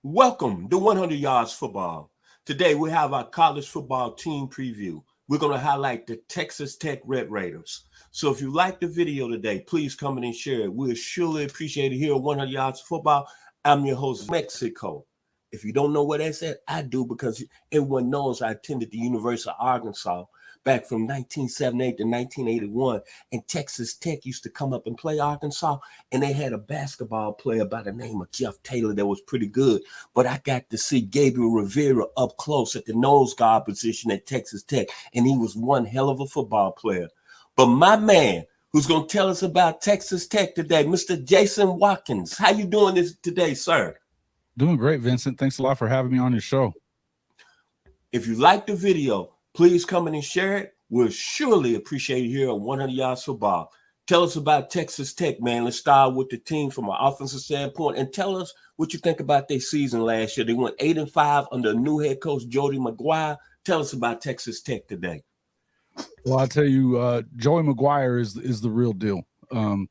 Welcome to 100 Yards Football. Today we have our college football team preview. We're going to highlight the Texas Tech Red Raiders. So if you like the video today, please comment and share it. We'll surely appreciate it here at 100 Yards Football. I'm your host, Mexico. If you don't know what that's at, I do because everyone knows I attended the University of Arkansas back from 1978 to 1981. And Texas Tech used to come up and play Arkansas. And they had a basketball player by the name of Jeff Taylor that was pretty good. But I got to see Gabriel Rivera up close at the nose guard position at Texas Tech. And he was one hell of a football player. But my man who's going to tell us about Texas Tech today, Mr. Jason Watkins. How you doing this today, sir? Doing great, Vincent. Thanks a lot for having me on your show. If you like the video, please come in and share it. We'll surely appreciate it here at 100 Yards Football. Tell us about Texas Tech, man. Let's start with the team from an offensive standpoint and tell us what you think about their season last year. They went 8-5 under new head coach Jody McGuire. Tell us about Texas Tech today. Well, I'll tell you, Joey McGuire is the real deal. A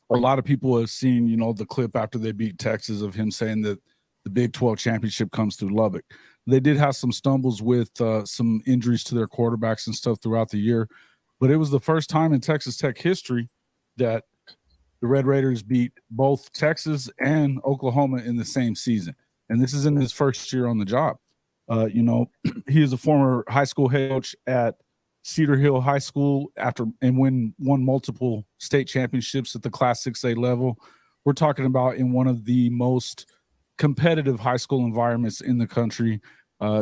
lot of people have seen, the clip after they beat Texas of him saying that the Big 12 championship comes through Lubbock. They did have some stumbles with some injuries to their quarterbacks and stuff throughout the year, but it was the first time in Texas Tech history that the Red Raiders beat both Texas and Oklahoma in the same season. And this is in his first year on the job. He is a former high school head coach at Cedar Hill High School won multiple state championships at the Class 6A level. We're talking about in one of the most competitive high school environments in the country.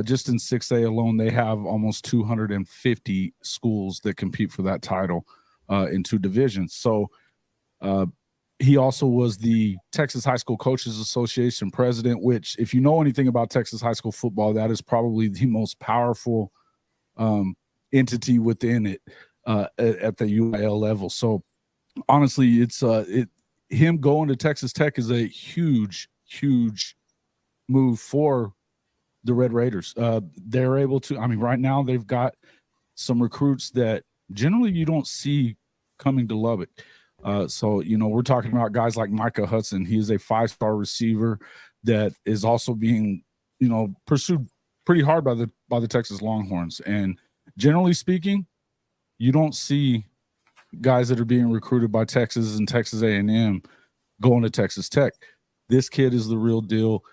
Just in 6A alone, they have almost 250 schools that compete for that title in two divisions. So he also was the Texas High School Coaches Association president, which, if you know anything about Texas high school football, that is probably the most powerful entity within it at the UIL level. So honestly, it's him going to Texas Tech is a huge move for the Red Raiders. They're able to, right now they've got some recruits that generally you don't see coming to Lubbock. So we're talking about guys like Micah Hudson. He is a 5-star receiver that is also being, pursued pretty hard by the Texas Longhorns. And generally speaking, you don't see guys that are being recruited by Texas and Texas A&M going to Texas Tech. This kid is the real deal.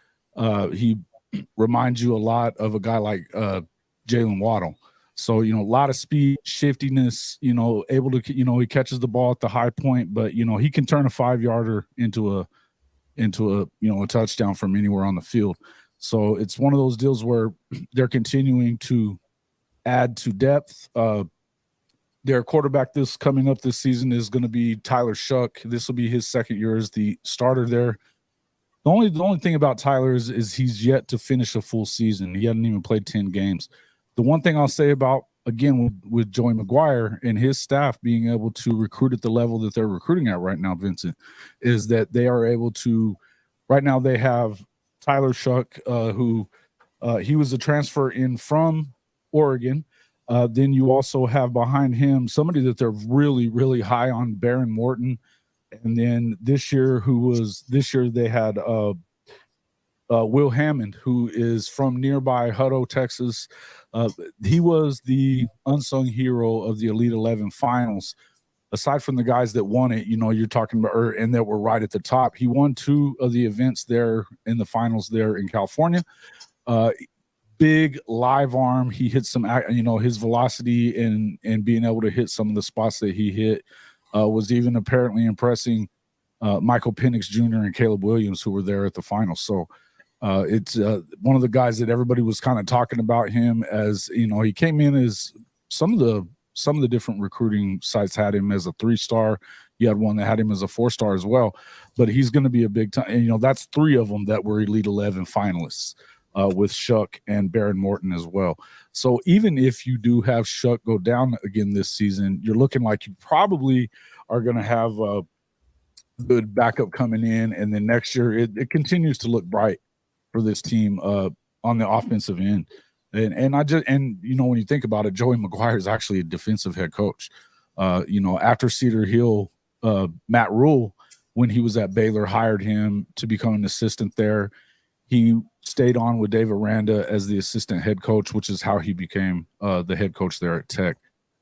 He reminds you a lot of a guy like Jalen Waddle. So, a lot of speed, shiftiness, able to, he catches the ball at the high point, but, he can turn a 5-yarder into a touchdown from anywhere on the field. So it's one of those deals where they're continuing to add to depth. Their quarterback coming up this season is going to be Tyler Shuck. This will be his second year as the starter there. The only thing about Tyler is he's yet to finish a full season. He hasn't even played 10 games. The one thing I'll say about, again, with Joey McGuire and his staff being able to recruit at the level that they're recruiting at right now, Vincent, is that they are able to – right now they have Tyler Shuck, who he was a transfer in from Oregon. Then you also have behind him somebody that they're really, really high on, Baron Morton. And then this year they had Will Hammond, who is from nearby Hutto, Texas. He was the unsung hero of the Elite 11 finals. Aside from the guys that won it, you're talking about, and that were right at the top. He won 2 of the events there in the finals there in California. Big live arm. He hit some, his velocity and being able to hit some of the spots that he hit was even apparently impressing Michael Penix Jr. and Caleb Williams, who were there at the finals. So it's one of the guys that everybody was kind of talking about him as, he came in as some of the different recruiting sites had him as a 3-star. You had one that had him as a 4-star as well, but he's going to be a big time. And, that's 3 of them that were Elite 11 finalists. With Shuck and Baron Morton as well. So even if you do have Shuck go down again this season, you're looking like you probably are going to have a good backup coming in. And then next year, it continues to look bright for this team on the offensive end. And when you think about it, Joey McGuire is actually a defensive head coach. After Cedar Hill, Matt Rule, when he was at Baylor, hired him to become an assistant there. He stayed on with Dave Aranda as the assistant head coach, which is how he became the head coach there at Tech.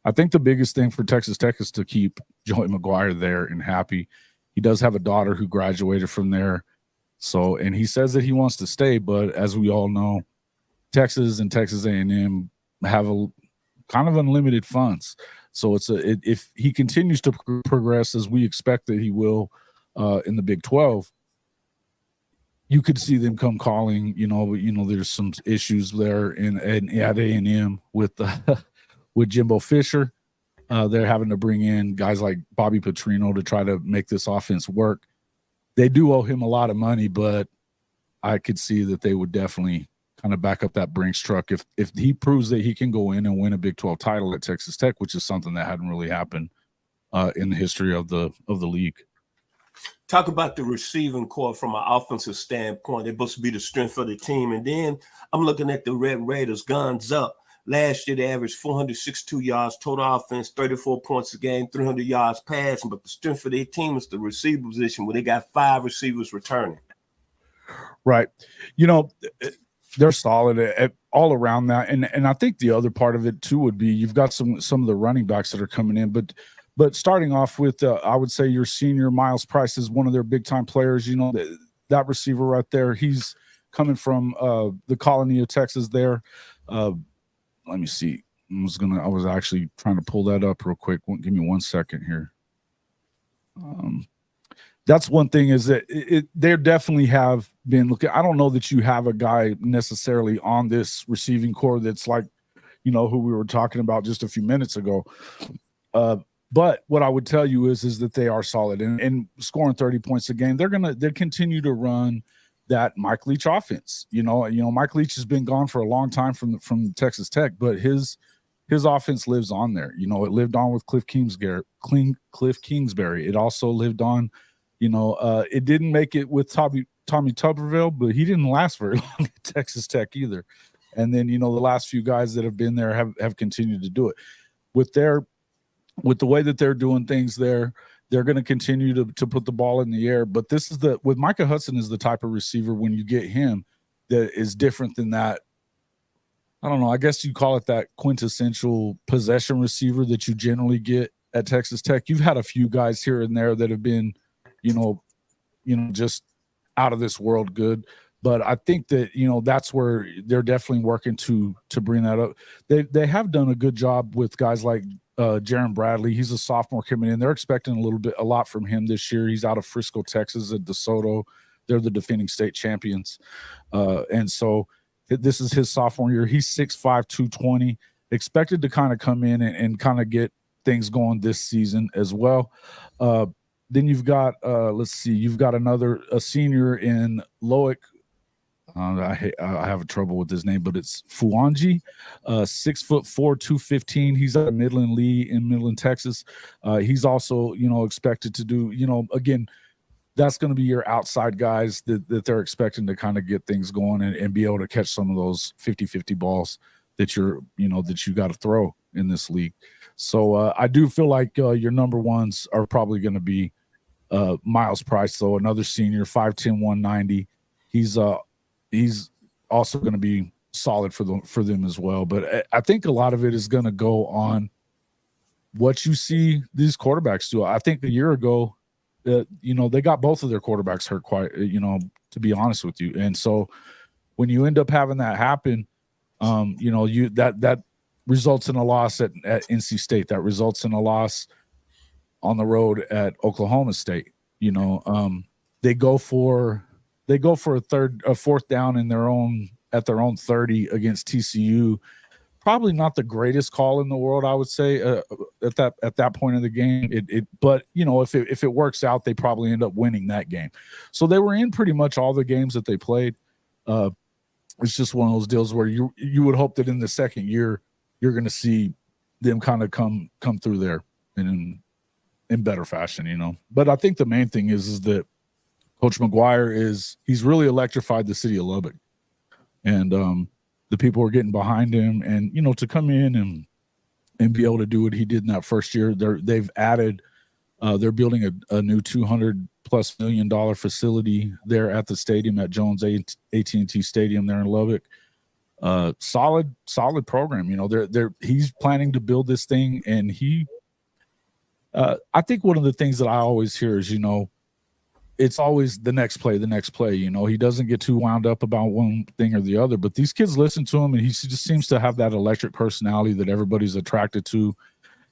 I think the biggest thing for Texas Tech is to keep Joey McGuire there and happy. He does have a daughter who graduated from there. So, and he says that he wants to stay, but as we all know, Texas and Texas A&M have a kind of unlimited funds. So if he continues to progress as we expect that he will in the Big 12, you could see them come calling. There's some issues there at A&M with with Jimbo Fisher. They're having to bring in guys like Bobby Petrino to try to make this offense work. They do owe him a lot of money, but I could see that they would definitely kind of back up that Brinks truck if he proves that he can go in and win a Big 12 title at Texas Tech, which is something that hadn't really happened in the history of the league. Talk about the receiving core from an offensive standpoint. They're supposed to be the strength of the team. And then I'm looking at the Red Raiders, guns up. Last year, they averaged 462 yards, total offense, 34 points a game, 300 yards passing. But the strength of their team is the receiver position, where they got 5 receivers returning. Right. They're solid all around that. And I think the other part of it, too, would be you've got some of the running backs that are coming in. But starting off with, I would say your senior Miles Price is one of their big-time players. That receiver right there, he's coming from the Colony of Texas there. Let me see. I was actually trying to pull that up real quick. Give me 1 second here. That's one thing is that they definitely have been looking. I don't know that you have a guy necessarily on this receiving core that's like, who we were talking about just a few minutes ago. But what I would tell you is that they are solid and scoring 30 points a game. They continue to run that Mike Leach offense. Mike Leach has been gone for a long time from Texas Tech, but his offense lives on there. It lived on with Cliff Kingsbury. It also lived on, it didn't make it with Tommy Tuberville, but he didn't last very long at Texas Tech either. And then, the last few guys that have been there have continued to do it. With the way that they're doing things there, they're going to continue to put the ball in the air. But with Micah Hudson is the type of receiver when you get him that is different than that. I don't know. I guess you call it that quintessential possession receiver that you generally get at Texas Tech. You've had a few guys here and there that have been, just out of this world good. But I think that, that's where they're definitely working to bring that up. They have done a good job with guys like Jaron Bradley. He's a sophomore coming in. They're expecting a lot from him this year. He's out of Frisco, Texas at DeSoto. They're the defending state champions. And so this is his sophomore year. He's 6'5", 220, expected to kind of come in and kind of get things going this season as well. Then you've got, you've got a senior in Loic. I have trouble with his name, but it's Fuanji, 6'4", 215. He's at Midland Lee in Midland, Texas. He's also, expected to do, again, that's going to be your outside guys that they're expecting to kind of get things going and be able to catch some of those 50-50 balls that you got to throw in this league. So I do feel like your number ones are probably going to be Miles Price, though, another senior, 5'10", 190. He's also going to be solid for them as well. But I think a lot of it is going to go on what you see these quarterbacks do. I think a year ago, they got both of their quarterbacks hurt quite, to be honest with you. And so when you end up having that happen, that results in a loss at NC State. That results in a loss on the road at Oklahoma State. They go for a fourth down at their own 30 against TCU. Probably not the greatest call in the world, I would say, at that point of the game. But if it works out, they probably end up winning that game. So they were in pretty much all the games that they played. It's just one of those deals where you would hope that in the second year you're going to see them kind of come through there in better fashion, But I think the main thing is that Coach McGuire he's really electrified the city of Lubbock, and the people are getting behind him, and to come in and be able to do what he did in that first year. They've added, they're building a new 200 $100+ million facility there at the stadium at Jones AT&T Stadium there in Lubbock. Solid program. You know, he's planning to build this thing, and I think one of the things that I always hear is, you know, it's always the next play. You know, he doesn't get too wound up about one thing or the other, but these kids listen to him, and he just seems to have that electric personality that everybody's attracted to.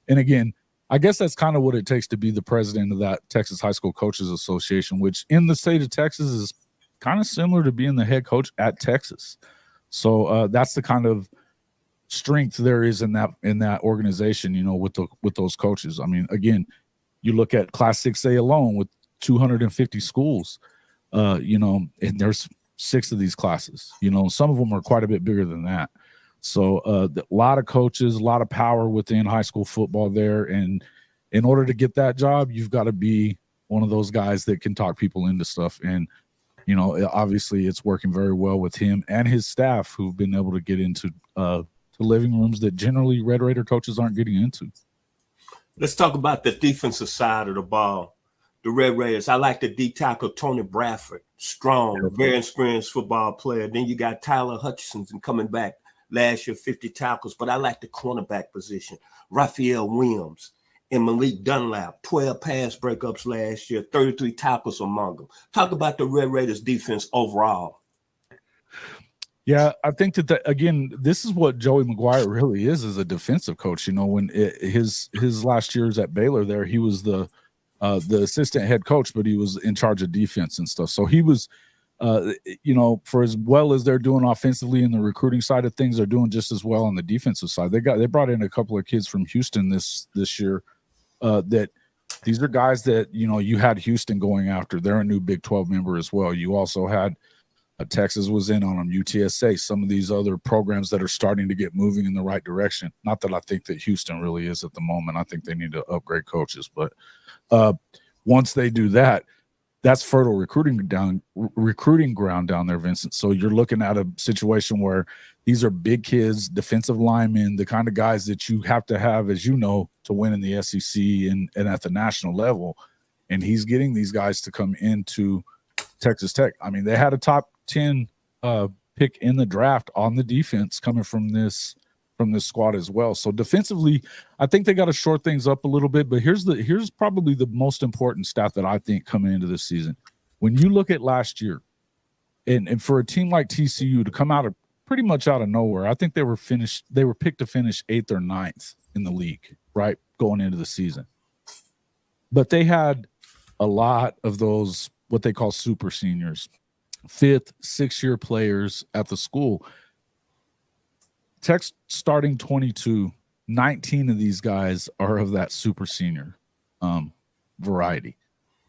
And again, I guess that's kind of what it takes to be the president of that Texas High School Coaches Association, which in the state of Texas is kind of similar to being the head coach at Texas. So that's the kind of strength there is in that organization, you know, with those coaches. I mean, again, you look at Class 6A alone with 250 schools, you know, and there's 6 of these classes, you know, some of them are quite a bit bigger than that. So a lot of coaches, a lot of power within high school football there. And in order to get that job, you've got to be one of those guys that can talk people into stuff. And, you know, obviously it's working very well with him and his staff, who've been able to get into to living rooms that generally Red Raider coaches aren't getting into. Let's talk about the defensive side of the ball. The Red Raiders, I like the D tackle Tony Bradford, strong, very experienced football player. Then you got Tyler Hutchinson coming back last year, 50 tackles. But I like the cornerback position, Raphael Williams and Malik Dunlap, 12 pass breakups last year, 33 tackles among them. Talk about the Red Raiders defense overall. Yeah, I think that again, this is what Joey McGuire really is as a defensive coach. You know, when his last years at Baylor, there he was the assistant head coach, but he was in charge of defense and stuff. So he was, you know, for as well as they're doing offensively in the recruiting side of things, they're doing just as well on the defensive side. They brought in a couple of kids from Houston this year. That these are guys that, you know, you had Houston going after. They're a new Big 12 member as well. You also had Texas was in on them, UTSA, some of these other programs that are starting to get moving in the right direction. Not that I think that Houston really is at the moment. I think they need to upgrade coaches, but once they do that, that's fertile recruiting ground down there, Vincent. So you're looking at a situation where these are big kids, defensive linemen, the kind of guys that you have to have, as you know, to win in the SEC and at the national level. And he's getting these guys to come into Texas Tech. I mean, they had a top 10 pick in the draft on the defense coming from this squad as well. So defensively, I think they got to short things up a little bit, but here's probably the most important stat that I think coming into this season. When you look at last year, and for a team like TCU to come out of pretty much out of nowhere, I think they were picked to finish 8th or 9th in the league, right, going into the season. But they had a lot of those, what they call super seniors, 5th, 6-year players at the school. Tech's starting 22, 19 of these guys are of that super senior variety.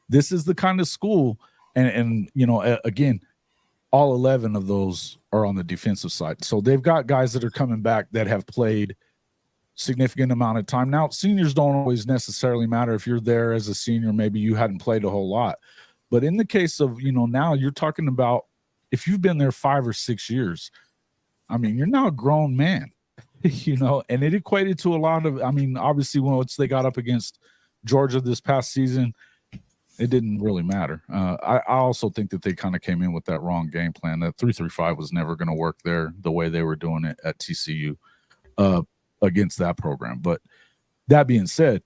This is the kind of school, and you know, again, all 11 of those are on the defensive side. So they've got guys that are coming back that have played significant amount of time. Now, seniors don't always necessarily matter. If you're there as a senior, maybe you hadn't played a whole lot. But in the case of, you know, now you're talking about if you've been there 5 or 6 years, I mean, you're now a grown man, you know, and it equated to a lot of, I mean, obviously once they got up against Georgia this past season, it didn't really matter. I also think that they kind of came in with that wrong game plan. That 3-3-5 was never going to work there the way they were doing it at TCU against that program. But that being said,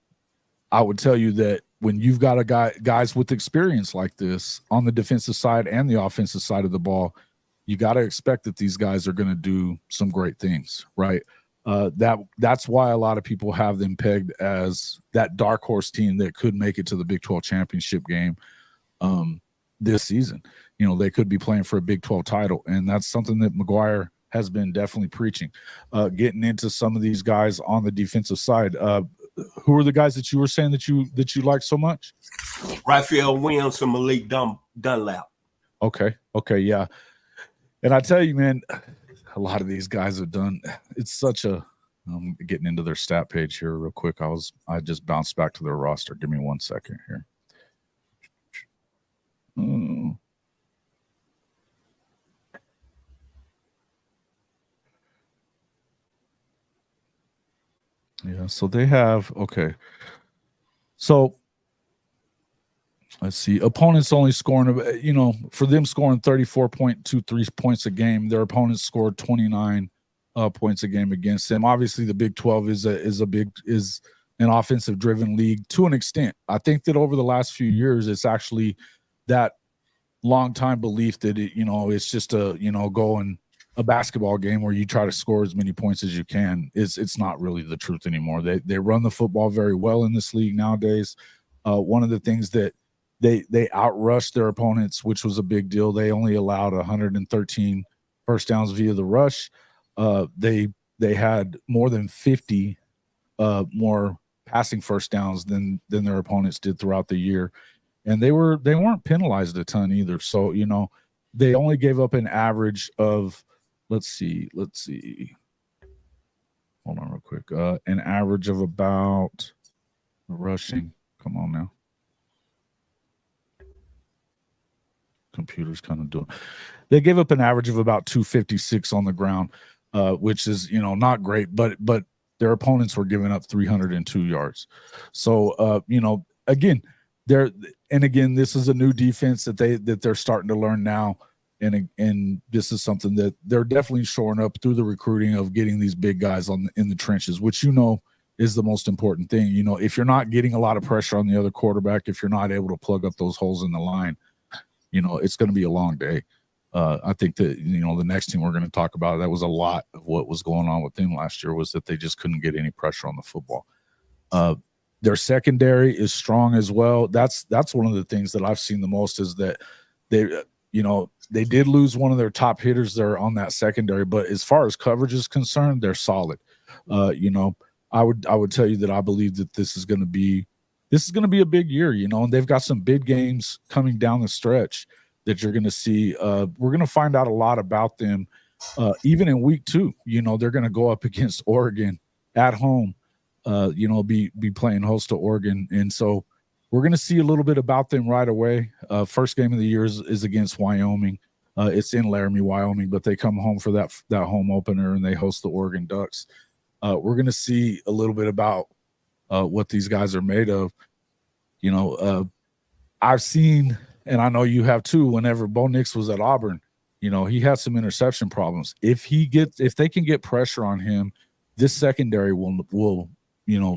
I would tell you that when you've got guys with experience like this on the defensive side and the offensive side of the ball, you got to expect that these guys are going to do some great things, right? That's why a lot of people have them pegged as that dark horse team that could make it to the Big 12 championship game this season. You know, they could be playing for a Big 12 title, and that's something that McGuire has been definitely preaching. Getting into some of these guys on the defensive side, who are the guys that you were saying that you like so much? Raphael Williams and Malik Dunlap. Okay, yeah. And I tell you, man, a lot of these guys have done. It's such a. I'm getting into their stat page here real quick. I just bounced back to their roster. Give me 1 second here. Yeah, so they have, okay. So Let's see. Opponents only scoring, for them scoring 34.23 points a game, their opponents scored 29 points a game against them. Obviously, the Big 12 is an offensive driven league to an extent. I think that over the last few years, it's actually that long time belief that it's just a basketball game where you try to score as many points as you can. It's not really the truth anymore. They run the football very well in this league nowadays. One of the things that they outrushed their opponents, which was a big deal. They only allowed 113 first downs via the rush. They had more than 50 more passing first downs than their opponents did throughout the year, and they weren't penalized a ton either. So they only gave up an average of let's see, hold on real quick, an average of about rushing. Come on now. Computer's kind of doing. They gave up an average of about 256 on the ground, which is not great, but their opponents were giving up 302 yards. So again, this is a new defense that they're starting to learn now, and this is something that they're definitely shoring up through the recruiting of getting these big guys in the trenches, which is the most important thing. If you're not getting a lot of pressure on the other quarterback, if you're not able to plug up those holes in the line, it's going to be a long day. I think that, the next team we're going to talk about, that was a lot of what was going on with them last year, was that they just couldn't get any pressure on the football. Their secondary is strong as well. That's one of the things that I've seen the most, is that they did lose one of their top hitters there on that secondary, but as far as coverage is concerned, they're solid. I would tell you that I believe that this is going to be a big year, and they've got some big games coming down the stretch that you're going to see. We're going to find out a lot about them, even in week 2. They're going to go up against Oregon at home, be playing host to Oregon. And so we're going to see a little bit about them right away. First game of the year is against Wyoming. It's in Laramie, Wyoming, but they come home for that home opener, and they host the Oregon Ducks. We're going to see a little bit about what these guys are made of. I've seen, and I know you have too, whenever Bo Nix was at Auburn, he had some interception problems. If they can get pressure on him, this secondary will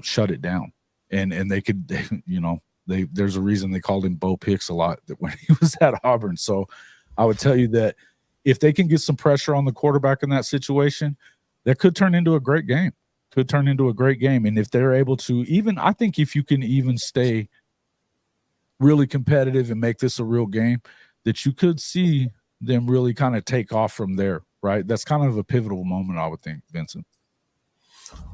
shut it down. And there's a reason they called him Bo Picks a lot when he was at Auburn. So I would tell you that if they can get some pressure on the quarterback in that situation, that could turn into a great game. And if they're able to, I think if you can even stay really competitive and make this a real game, that you could see them really kind of take off from there, right? That's kind of a pivotal moment, I would think, Vincent.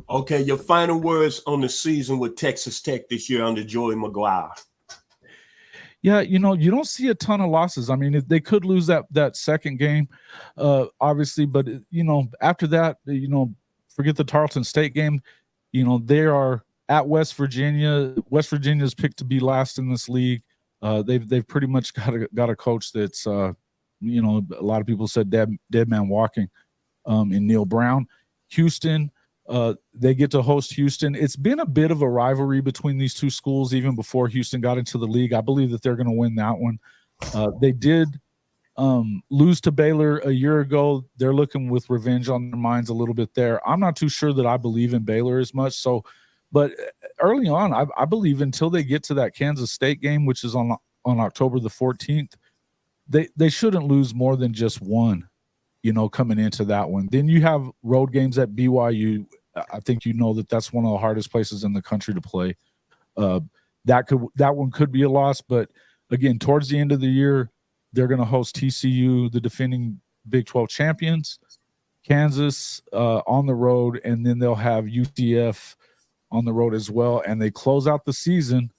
Okay, your final words on the season with Texas Tech this year under Joey McGuire. Yeah, you don't see a ton of losses. I mean, they could lose that second game, obviously, but after that, forget the Tarleton State game. They are at West Virginia. West Virginia's picked to be last in this league. They've pretty much got a coach that's a lot of people said dead man walking in Neil Brown. Houston, they get to host Houston. It's been a bit of a rivalry between these two schools even before Houston got into the league. I believe that they're going to win that one. They did lose to Baylor a year ago. They're looking with revenge on their minds a little bit there. I'm not too sure that I believe in Baylor as much. So, but early on, I believe until they get to that Kansas State game, which is on October the 14th, they shouldn't lose more than just one, coming into that one. Then you have road games at BYU. I think that's one of the hardest places in the country to play. That one could be a loss, but again, towards the end of the year, they're going to host TCU, the defending Big 12 champions, Kansas on the road, and then they'll have UCF on the road as well. And they close out the season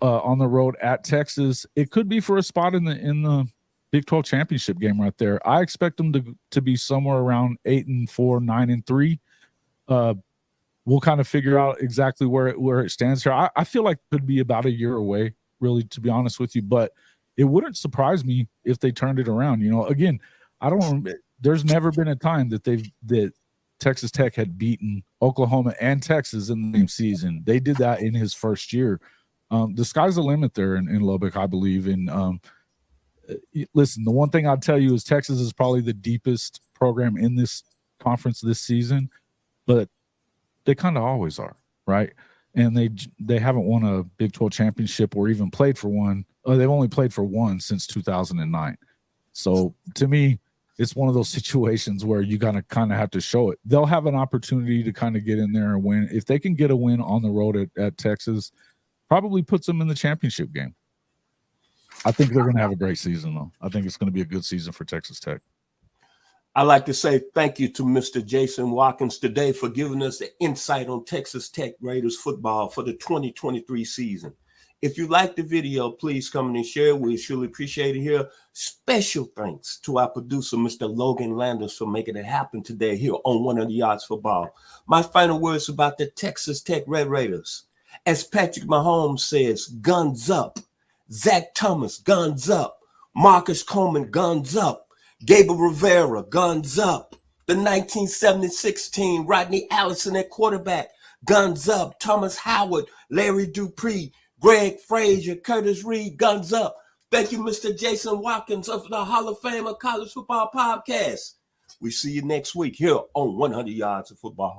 on the road at Texas. It could be for a spot in the Big 12 championship game right there. I expect them to be somewhere around 8-4, 9-3. We'll kind of figure out exactly where it stands here. I feel like it could be about a year away, really, to be honest with you. But it wouldn't surprise me if they turned it around. Again, there's never been a time that Texas Tech had beaten Oklahoma and Texas in the same season. They did that in his first year. The sky's the limit there in Lubbock, I believe. And listen, the one thing I'll tell you is Texas is probably the deepest program in this conference this season, but they kind of always are, right? And they haven't won a Big 12 championship or even played for one. They've only played for one since 2009. So to me, it's one of those situations where you gotta kind of have to show it. They'll have an opportunity to kind of get in there and win. If they can get a win on the road at Texas, probably puts them in the championship game. I think they're going to have a great season, though. I think it's going to be a good season for Texas Tech. I'd like to say thank you to Mr. Jason Watkins today for giving us the insight on Texas Tech Raiders football for the 2023 season. If you like the video, please come in and share. We surely appreciate it here. Special thanks to our producer, Mr. Logan Landers, for making it happen today here on 100 Yards Football. My final words about the Texas Tech Red Raiders. As Patrick Mahomes says, guns up. Zach Thomas, guns up. Marcus Coleman, guns up. Gabriel Rivera, guns up. The 1976 team, Rodney Allison at quarterback, guns up. Thomas Howard, Larry Dupree, Greg Frazier, Curtis Reed, guns up. Thank you, Mr. Jason Watkins of the Hall of Fame of College Football Podcast. We see you next week here on 100 Yards of Football.